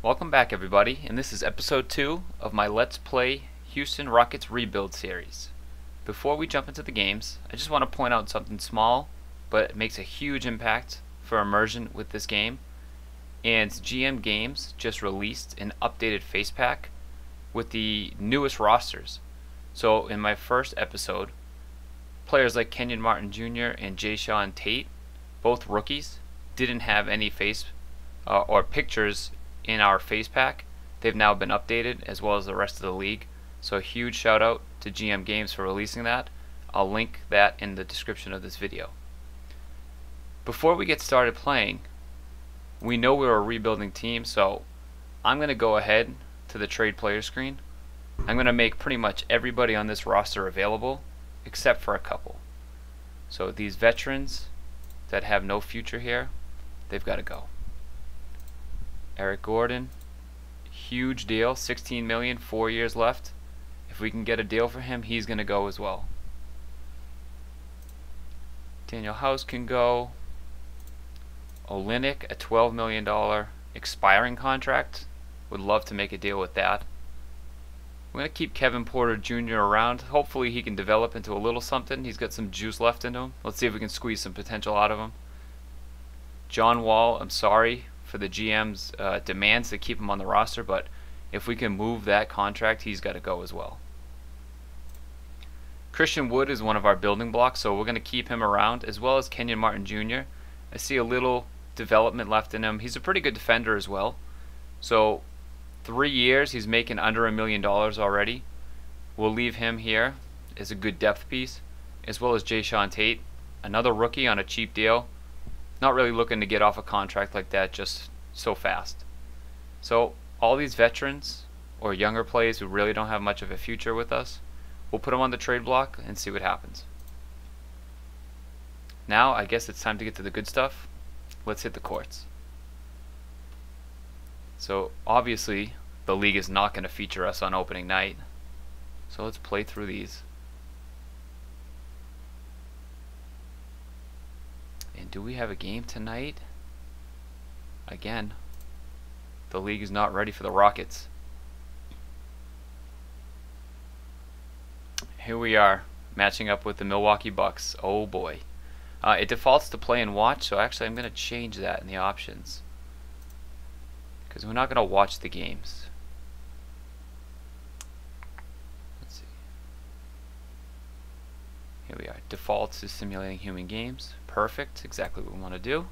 Welcome back everybody, and this is episode 2 of my Let's Play Houston Rockets Rebuild series. Before we jump into the games, I just want to point out something small, but it makes a huge impact for immersion with this game. And GM Games just released an updated face pack with the newest rosters. So in my first episode, players like Kenyon Martin Jr. and Jae'Sean Tate, both rookies, didn't have any face or pictures in our face pack. They've now been updated, as well as the rest of the league. So a huge shout out to GM Games for releasing that. I'll link that in the description of this video. Before we get started playing, we know we're a rebuilding team, so I'm going to go ahead to the trade player screen. I'm going to make pretty much everybody on this roster available, except for a couple. So these veterans that have no future here, they've got to go. Eric Gordon, huge deal, $16 million, 4 years left. If we can get a deal for him, he's going to go as well. Daniel House can go. Olynyk, a $12 million expiring contract. Would love to make a deal with that. We're going to keep Kevin Porter Jr. around. Hopefully he can develop into a little something. He's got some juice left into him. Let's see if we can squeeze some potential out of him. John Wall, I'm sorry for the GM's demands to keep him on the roster, but if we can move that contract, he's got to go as well. Christian Wood is one of our building blocks, so we're going to keep him around, as well as Kenyon Martin Jr. I see a little development left in him. He's a pretty good defender as well. So 3 years, he's making under $1 million already. We'll leave him here as a good depth piece, as well as Jae'Sean Tate, another rookie on a cheap deal. Not really looking to get off a contract like that just so fast. So all these veterans or younger players who really don't have much of a future with us, we'll put them on the trade block and see what happens. Now I guess it's time to get to the good stuff. Let's hit the courts. So obviously the league is not going to feature us on opening night. So let's play through these. And do we have a game tonight? Again, the league is not ready for the Rockets. Here we are, matching up with the Milwaukee Bucks. Oh boy. It defaults to play and watch, so actually I'm going to change that in the options, because we're not going to watch the games. Let's see. Here we are. Defaults is simulating human games. Perfect. Exactly what we want to do.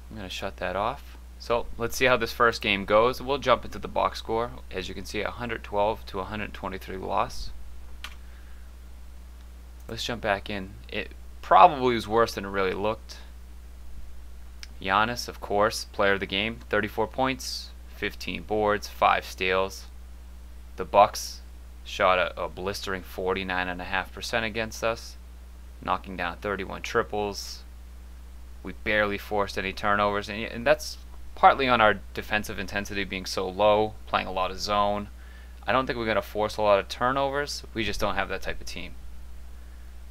I'm going to shut that off. So let's see how this first game goes. We'll jump into the box score. As you can see, 112 to 123 loss. Let's jump back in. It probably was worse than it really looked. Giannis, of course, player of the game, 34 points, 15 boards, 5 steals. The Bucks shot a blistering 49.5% against us, knocking down 31 triples. We barely forced any turnovers, and that's partly on our defensive intensity being so low, playing a lot of zone. I don't think we're going to force a lot of turnovers. We just don't have that type of team.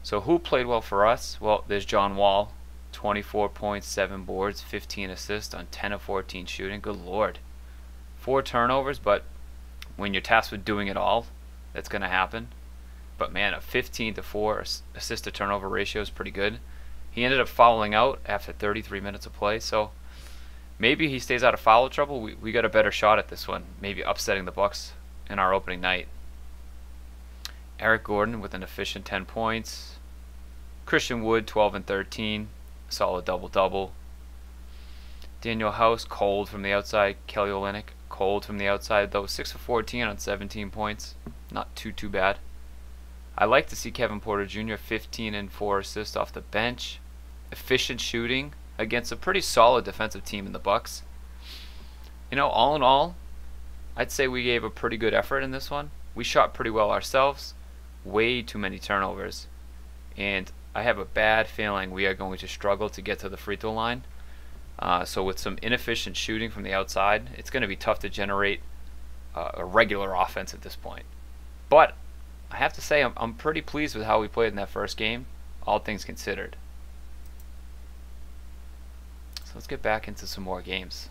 So who played well for us? Well, there's John Wall, 24 points, 7 boards, 15 assists on 10 of 14 shooting. Good lord. 4 turnovers, but when you're tasked with doing it all, that's going to happen. But man, a 15 to 4 assist to turnover ratio is pretty good. He ended up fouling out after 33 minutes of play, so maybe he stays out of foul trouble. We got a better shot at this one, maybe upsetting the Bucks in our opening night. Eric Gordon with an efficient 10 points. Christian Wood, 12 and 13, solid double-double. Daniel House, cold from the outside. Kelly Olynyk, cold from the outside, though 6 of 14 on 17 points. Not too bad. I like to see Kevin Porter Jr. 15 and 4 assists off the bench. Efficient shooting against a pretty solid defensive team in the Bucks. You know, all in all, I'd say we gave a pretty good effort in this one. We shot pretty well ourselves. Way too many turnovers. And I have a bad feeling we are going to struggle to get to the free throw line. So with some inefficient shooting from the outside, it's going to be tough to generate a regular offense at this point. But I have to say I'm pretty pleased with how we played in that first game, all things considered. So let's get back into some more games.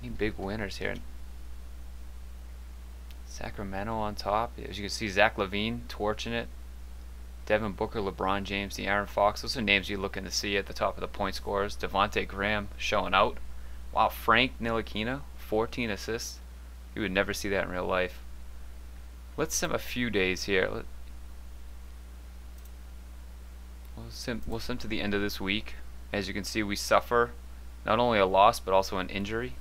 Any big winners here? Sacramento on top. As you can see, Zach LaVine torching it. Devin Booker, LeBron James, De'Aaron Fox. Those are names you're looking to see at the top of the point scorers. Devontae Graham showing out. Wow, Frank Ntilikina, 14 assists. You would never see that in real life. Let's sim a few days here. We'll sim to the end of this week. As you can see, we suffer not only a loss but also an injury.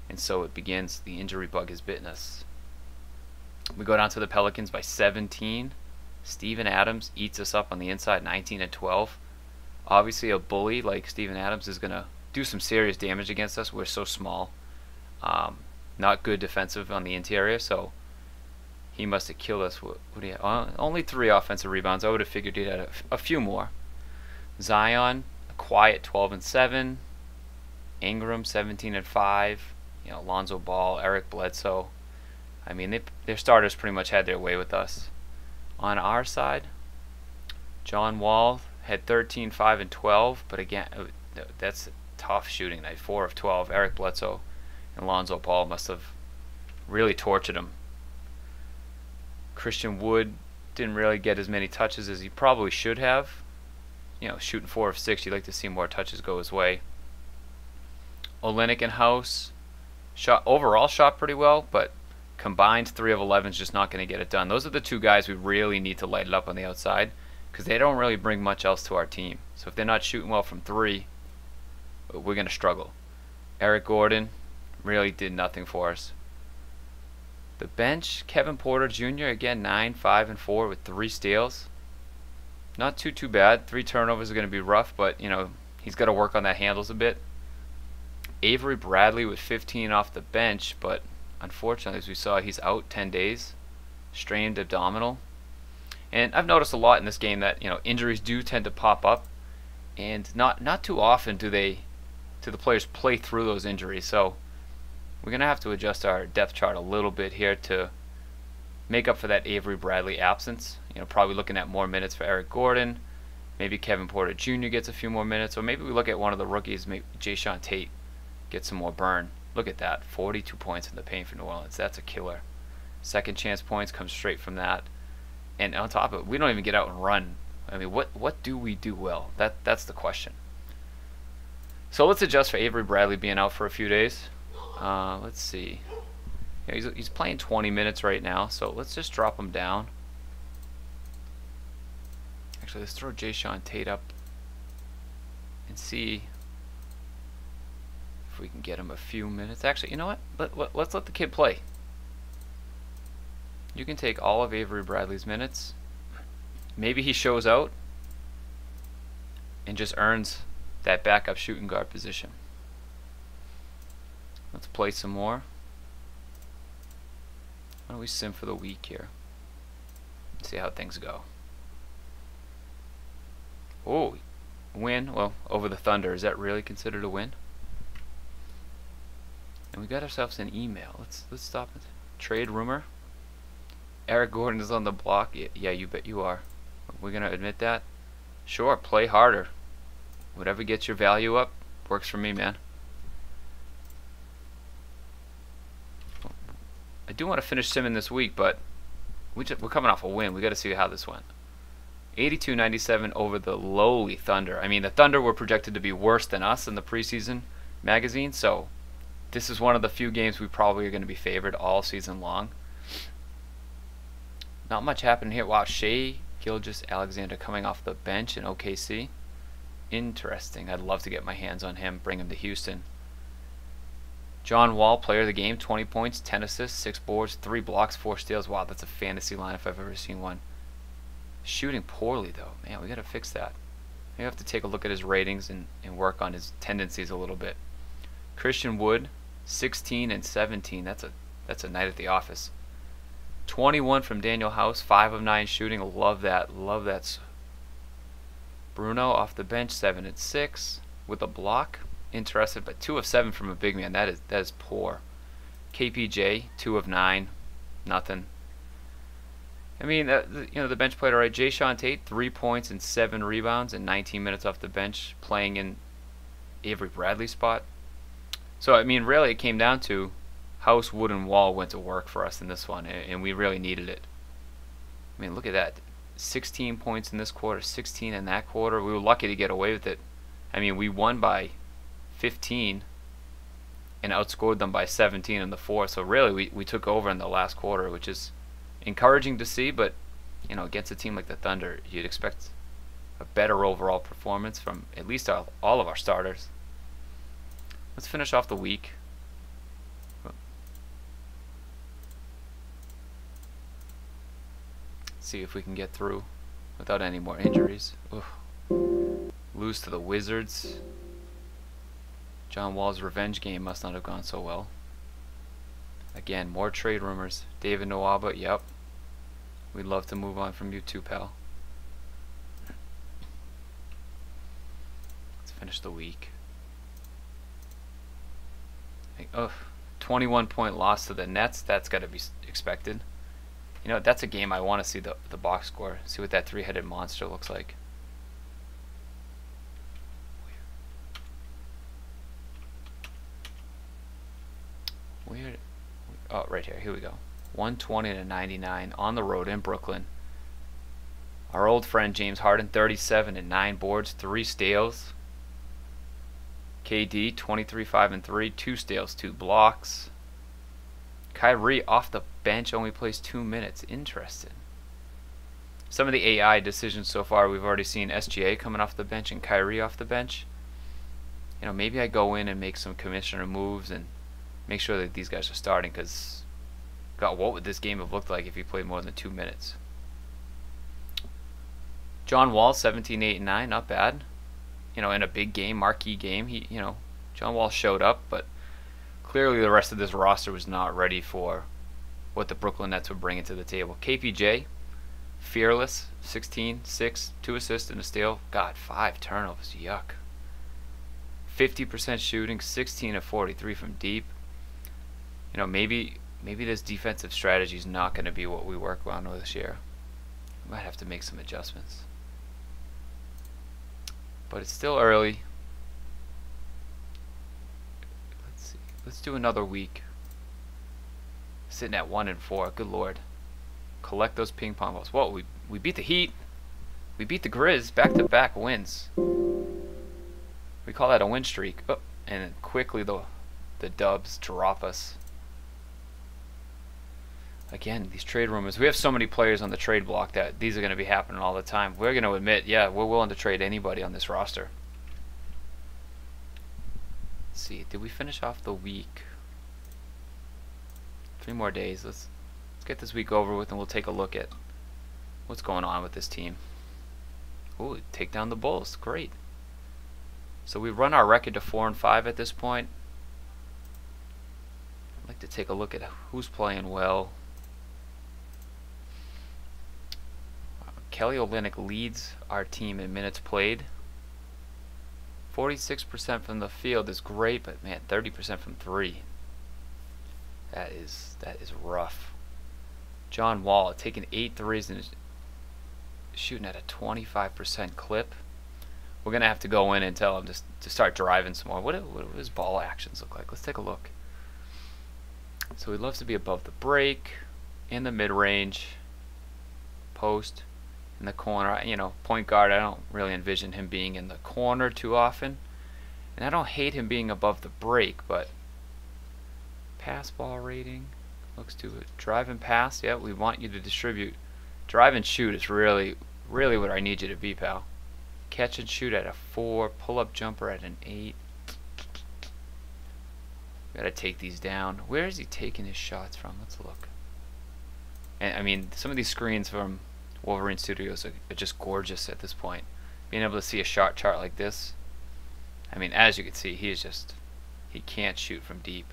And so it begins. The injury bug has bitten us. We go down to the Pelicans by 17. Steven Adams eats us up on the inside, 19 and 12. Obviously, a bully like Steven Adams is going to do some serious damage against us. We're so small. Not good defensive on the interior, so he must have killed us. What do you have? Only 3 offensive rebounds. I would have figured he'd had a few more. Zion, a quiet 12 and 7. Ingram, 17 and 5. You know, Lonzo Ball, Eric Bledsoe. I mean, their starters pretty much had their way with us. On our side, John Wall had 13, 5, and 12, but again, that's a tough shooting night. 4 of 12. Eric Bledsoe and Lonzo Ball must have really tortured him. Christian Wood didn't really get as many touches as he probably should have. You know, shooting 4 of 6, you'd like to see more touches go his way. Olynyk and House overall shot pretty well, but combined 3 of 11 is just not going to get it done. Those are the 2 guys we really need to light it up on the outside because they don't really bring much else to our team. So if they're not shooting well from 3, we're going to struggle. Eric Gordon really did nothing for us. The bench, Kevin Porter Jr. again 9, 5, and 4 with 3 steals. Not too bad. 3 turnovers are going to be rough, but you know he's got to work on that handles a bit. Avery Bradley with 15 off the bench, but unfortunately, as we saw, he's out 10 days, strained abdominal. And I've noticed a lot in this game that injuries do tend to pop up, and not too often do the players play through those injuries. So we're gonna have to adjust our depth chart a little bit here to make up for that Avery Bradley absence. Probably looking at more minutes for Eric Gordon. Maybe Kevin Porter Jr. gets a few more minutes, or maybe we look at one of the rookies, maybe Jayshawn Tate gets some more burn. Look at that, 42 points in the paint for New Orleans. That's a killer. Second chance points come straight from that. And on top of it, we don't even get out and run. I mean, what do we do well? That's the question. So let's adjust for Avery Bradley being out for a few days. Let's see. He's playing 20 minutes right now, so let's just drop him down. Actually, let's throw Jayshawn Tate up and see if we can get him a few minutes. Actually, you know what? Let's let the kid play. You can take all of Avery Bradley's minutes. Maybe he shows out and just earns that backup shooting guard position. Let's play some more. Why don't we sim for the week here? See how things go. Oh, win. Well, over the Thunder. Is that really considered a win? And we got ourselves an email. Let's stop it. Trade rumor. Eric Gordon is on the block. Yeah, you bet you are. We're gonna admit that. Sure, play harder. Whatever gets your value up works for me, man. I do want to finish simming this week, but we're coming off a win. We got to see how this went. 82-97 over the lowly Thunder. I mean, the Thunder were projected to be worse than us in the preseason magazine, so this is one of the few games we probably are going to be favored all season long. Not much happened here. Wow, Shai Gilgeous-Alexander coming off the bench in OKC. Interesting. I'd love to get my hands on him, bring him to Houston. John Wall, player of the game, 20 points, 10 assists, 6 boards, 3 blocks, 4 steals. Wow, that's a fantasy line if I've ever seen one. Shooting poorly, though. Man, we got to fix that. We have to take a look at his ratings and work on his tendencies a little bit. Christian Wood, 16 and 17. That's a night at the office. 21 from Daniel House, 5 of 9 shooting. Love that. Love that. Bruno off the bench, 7 and 6 with a block. Interested, but 2 of 7 from a big man. That is poor. KPJ, 2 of 9, nothing. I mean, the bench played alright. Jayshawn Tate, 3 points and 7 rebounds and 19 minutes off the bench, playing in Avery Bradley's spot. So, I mean, really, it came down to House, Wood, and Wall went to work for us in this one, and we really needed it. I mean, look at that. 16 points in this quarter, 16 in that quarter. We were lucky to get away with it. I mean, we won by 15 and outscored them by 17 in the fourth. So really, we took over in the last quarter, which is encouraging to see. But, you know, against a team like the Thunder, you'd expect a better overall performance from at least all of our starters. Let's finish off the week. See if we can get through without any more injuries. Ugh. Lose to the Wizards. John Wall's revenge game must not have gone so well. Again, more trade rumors. David Nwaba, yep. We'd love to move on from you too, pal. Let's finish the week. Ugh. 21-point loss to the Nets. That's got to be expected. You know, that's a game I want to see the box score. See what that three-headed monster looks like. Weird. Oh, right here. Here we go. 120 to 99 on the road in Brooklyn. Our old friend James Harden, 37 and 9 boards, 3 steals. KD, 23, 5 and 3, 2 steals, 2 blocks. Kyrie off the bench only plays 2 minutes. Interesting. Some of the AI decisions so far, we've already seen SGA coming off the bench and Kyrie off the bench. You know, maybe I go in and make some commissioner moves and make sure that these guys are starting, because, God, what would this game have looked like if he played more than 2 minutes? John Wall, 17, 8, and 9, not bad. You know, in a big game, marquee game, John Wall showed up, but clearly the rest of this roster was not ready for what the Brooklyn Nets would bring into the table. KPJ, fearless, 16, 6, 2 assists and a steal. God, 5 turnovers, yuck. 50% shooting, 16 of 43 from deep. You know, maybe this defensive strategy is not going to be what we work on with this year. We might have to make some adjustments. But it's still early. Let's see. Let's do another week. Sitting at 1 and 4. Good lord. Collect those ping pong balls. Whoa, we beat the Heat. We beat the Grizz. Back-to-back wins. We call that a win streak. Oh, and then quickly the Dubs drop us. Again, these trade rumors. We have so many players on the trade block that these are going to be happening all the time. We're going to admit, yeah, we're willing to trade anybody on this roster. Let's see. Did we finish off the week? 3 more days. Let's get this week over with, and we'll take a look at what's going on with this team. Ooh, take down the Bulls. Great. So we run our record to 4 and 5 at this point. I'd like to take a look at who's playing well. Kelly Olynyk leads our team in minutes played. 46% from the field is great, but man, 30% from 3. That is rough. John Wall taking 8 threes and shooting at a 25% clip. We're gonna have to go in and tell him to start driving some more. What do his ball actions look like? Let's take a look. So he loves to be above the break, in the mid-range, post, in the corner. You know, point guard, I don't really envision him being in the corner too often. And I don't hate him being above the break, but pass ball rating looks to it. Drive and pass, yeah, we want you to distribute. Drive and shoot is really what I need you to be, pal. Catch and shoot at a 4, pull-up jumper at an 8. Gotta take these down. Where is he taking his shots from? Let's look. And I mean, some of these screens from Wolverine Studios are just gorgeous at this point. Being able to see a shot chart like this. I mean, as you can see, he can't shoot from deep.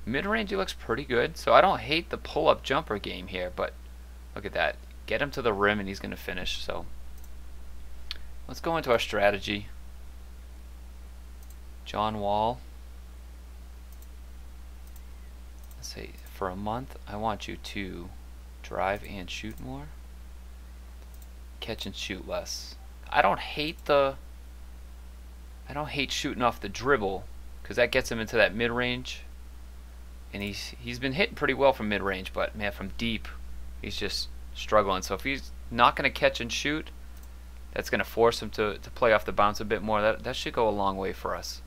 Mid-range, he looks pretty good. So I don't hate the pull-up jumper game here, but look at that. Get him to the rim and he's gonna finish. So let's go into our strategy. John Wall. Let's say for a month, I want you to drive and shoot more. Catch and shoot less. I don't hate shooting off the dribble, because that gets him into that mid-range. And he's been hitting pretty well from mid-range, but man, from deep, he's just struggling. So if he's not going to catch and shoot, that's going to force him to play off the bounce a bit more. That should go a long way for us.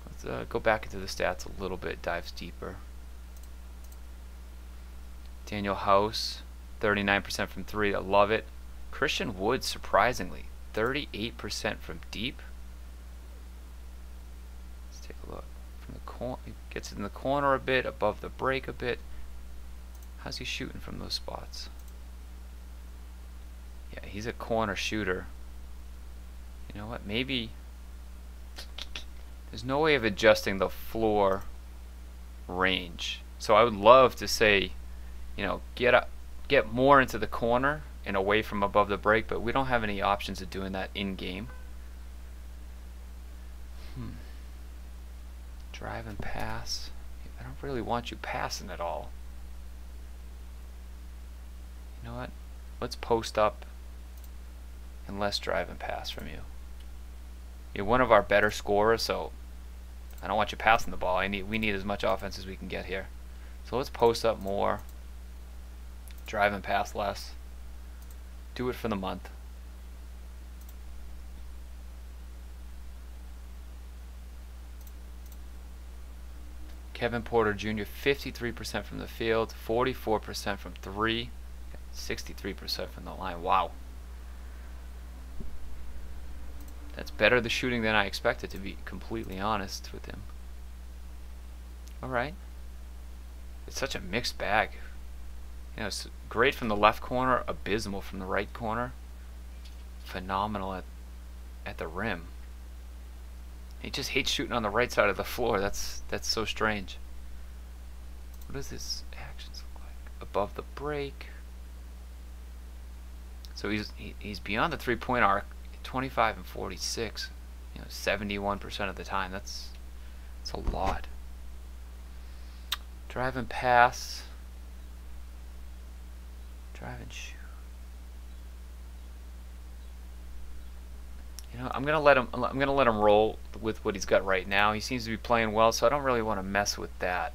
Let's go back into the stats a little bit, dives deeper. Daniel House, 39% from 3. I love it. Christian Wood, surprisingly, 38% from deep. Let's take a look. From the corner, he gets it in the corner a bit, above the break a bit. How's he shooting from those spots? Yeah, he's a corner shooter. You know what? Maybe there's no way of adjusting the floor range. So I would love to say, you know, get more into the corner and away from above the break, but we don't have any options of doing that in game. Drive and pass. I don't really want you passing at all. You know what? Let's post up and less drive and pass from you. You're one of our better scorers, so I don't want you passing the ball. We need as much offense as we can get here. So let's post up more. Drive and pass less. Do it for the month. Kevin Porter Jr., 53% from the field, 44% from 3, 63% from the line. Wow. That's better the shooting than I expected, to be completely honest with him. Alright. It's such a mixed bag. You know, it's great from the left corner, abysmal from the right corner, phenomenal at the rim. He just hates shooting on the right side of the floor. That's so strange. What does his actions look like? Above the break. So he's beyond the 3-point arc, 25 and 46. You know, 71% of the time. That's a lot. Drive and pass. Drive and shoot. You know, I'm gonna let him roll with what he's got right now. He seems to be playing well, so I don't really want to mess with that.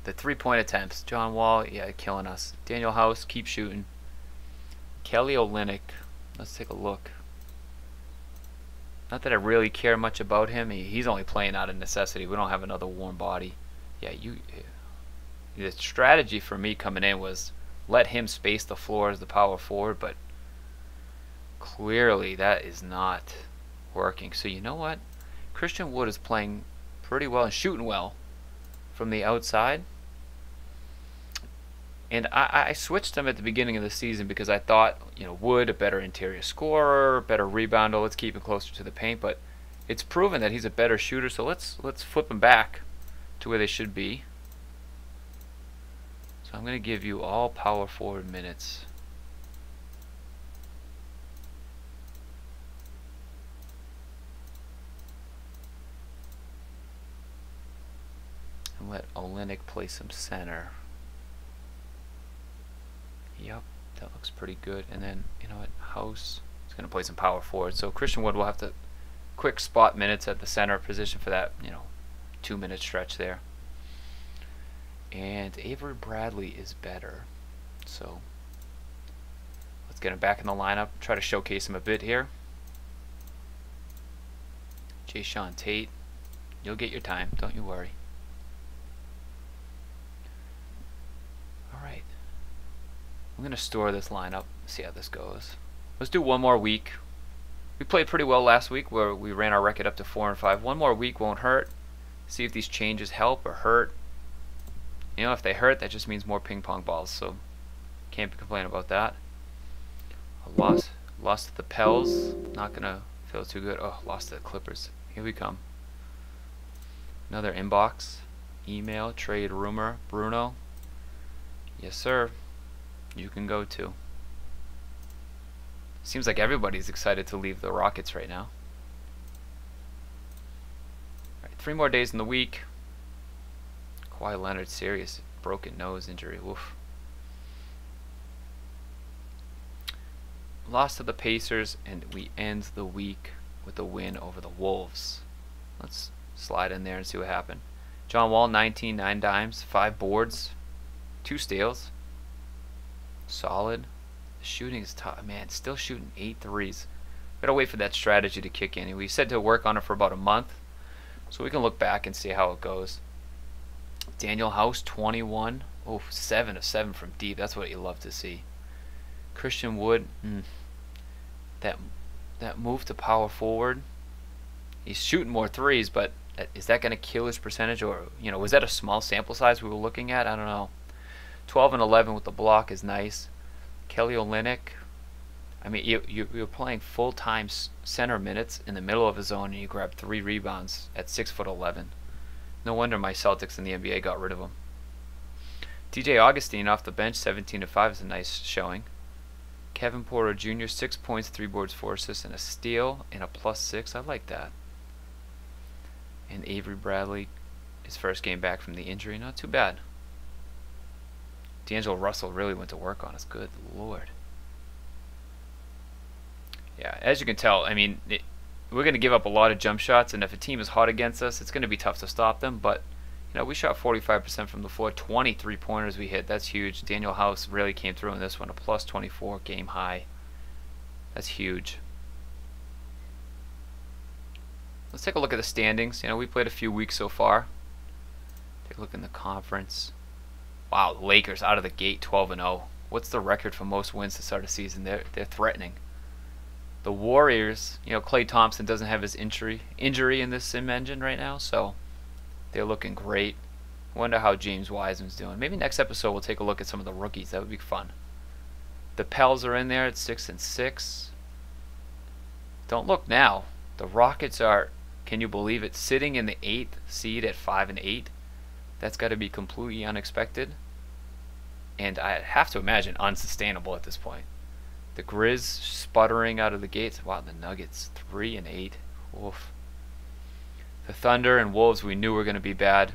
The 3-point attempts. John Wall, yeah, killing us. Daniel House, keep shooting. Kelly Olynyk, let's take a look. Not that I really care much about him. He's only playing out of necessity. We don't have another warm body. Yeah, the strategy for me coming in was let him space the floor as the power forward, but clearly that is not working. So you know what? Christian Wood is playing pretty well and shooting well from the outside. And I switched him at the beginning of the season because I thought, you know, Wood, a better interior scorer, better rebounder, let's keep him closer to the paint. But it's proven that he's a better shooter, so let's flip him back to where they should be. So I'm going to give you all power forward minutes. And let Olynyk play some center. Yep, that looks pretty good. And then, you know what, House is going to play some power forward. So Christian Wood will have to quick spot minutes at the center position for that, you know, 2-minute stretch there. And Avery Bradley is better. So let's get him back in the lineup. Try to showcase him a bit here. Jae'Sean Tate, you'll get your time, don't you worry. Alright. I'm going to store this lineup, see how this goes. Let's do one more week. We played pretty well last week where we ran our record up to 4-5. One more week won't hurt. See if these changes help or hurt. You know, if they hurt, that just means more ping pong balls, so can't complain about that. A lost to the Pels, not gonna feel too good. Oh, lost to the Clippers. Here we come. Another inbox, email, trade rumor, Bruno. Yes, sir. You can go too. Seems like everybody's excited to leave the Rockets right now. All right, 3 more days in the week. Kawhi Leonard, serious broken nose injury. Woof. Lost to the Pacers, and we end the week with a win over the Wolves. Let's slide in there and see what happened. John Wall, 19, 9 dimes, 5 boards, 2 steals. Solid. The shooting is tough. Man, still shooting 8 threes. Gotta wait for that strategy to kick in. We said to work on it for about a month, so we can look back and see how it goes. Daniel House, 21. Oh, 7 of 7 from deep. That's what you love to see. Christian Wood, that move to power forward. He's shooting more threes, but is that going to kill his percentage? Or, was that a small sample size we were looking at? I don't know. 12 and 11 with the block is nice. Kelly Olynyk, I mean, you're playing full-time center minutes in the middle of a zone, and you grab 3 rebounds at 6'11". No wonder my Celtics in the NBA got rid of him. TJ Augustine off the bench, 17 to 5 is a nice showing. Kevin Porter Jr., 6 points, 3 boards, 4 assists, and a steal, and a +6. I like that. And Avery Bradley, his first game back from the injury, not too bad. D'Angelo Russell really went to work on us. Good Lord. Yeah, as you can tell, I mean, we're going to give up a lot of jump shots, and if a team is hot against us, it's going to be tough to stop them. But, we shot 45% from the floor, 23 pointers we hit. That's huge. Daniel House really came through in this one, a +24 game high. That's huge. Let's take a look at the standings. We played a few weeks so far. Take a look in the conference. Wow, the Lakers out of the gate, 12 and 0. What's the record for most wins to start a season? They're threatening. The Warriors, Klay Thompson doesn't have his injury in this sim engine right now, so they're looking great. I wonder how James Wiseman's doing. Maybe next episode we'll take a look at some of the rookies. That would be fun. The Pels are in there at 6 and 6. Don't look now. The Rockets are, can you believe it, sitting in the 8th seed at 5 and 8. That's got to be completely unexpected, and I have to imagine unsustainable at this point. The Grizz sputtering out of the gates. Wow, the Nuggets 3 and 8. Oof. The Thunder and Wolves we knew were going to be bad,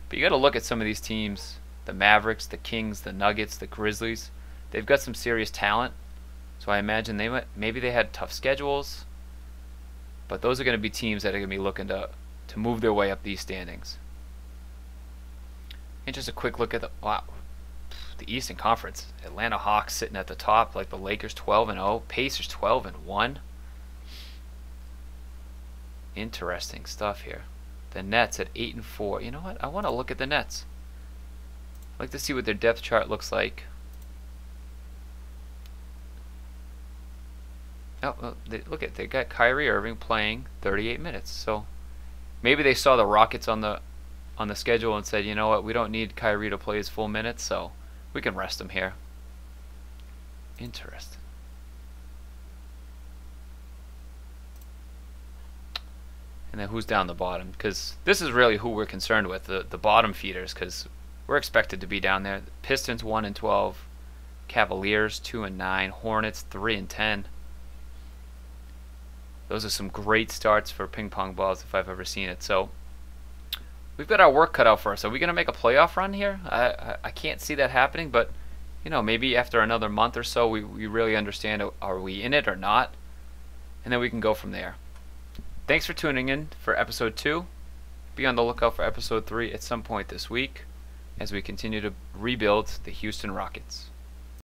but you got to look at some of these teams. The Mavericks, the Kings, the Nuggets, the Grizzlies. They've got some serious talent, so I imagine maybe they had tough schedules, but those are going to be teams that are going to be looking to move their way up these standings. And just a quick look at the Eastern Conference. Atlanta Hawks sitting at the top, like the Lakers 12 and 0, Pacers 12 and 1. Interesting stuff here. The Nets at 8 and 4. You know what? I want to look at the Nets. I'd like to see what their depth chart looks like. Oh, well, they got Kyrie Irving playing 38 minutes. So maybe they saw the Rockets on the schedule and said, you know what, we don't need Kyrie to play his full minutes, so we can rest him here. Interesting. And then who's down the bottom? Because this is really who we're concerned with, the bottom feeders, because we're expected to be down there. The Pistons 1 and 12, Cavaliers 2 and 9, Hornets 3 and 10. Those are some great starts for ping pong balls if I've ever seen it. So we've got our work cut out for us. Are we going to make a playoff run here? I can't see that happening, but maybe after another month or so we really understand, are we in it or not? And then we can go from there. Thanks for tuning in for episode 2. Be on the lookout for episode 3 at some point this week as we continue to rebuild the Houston Rockets.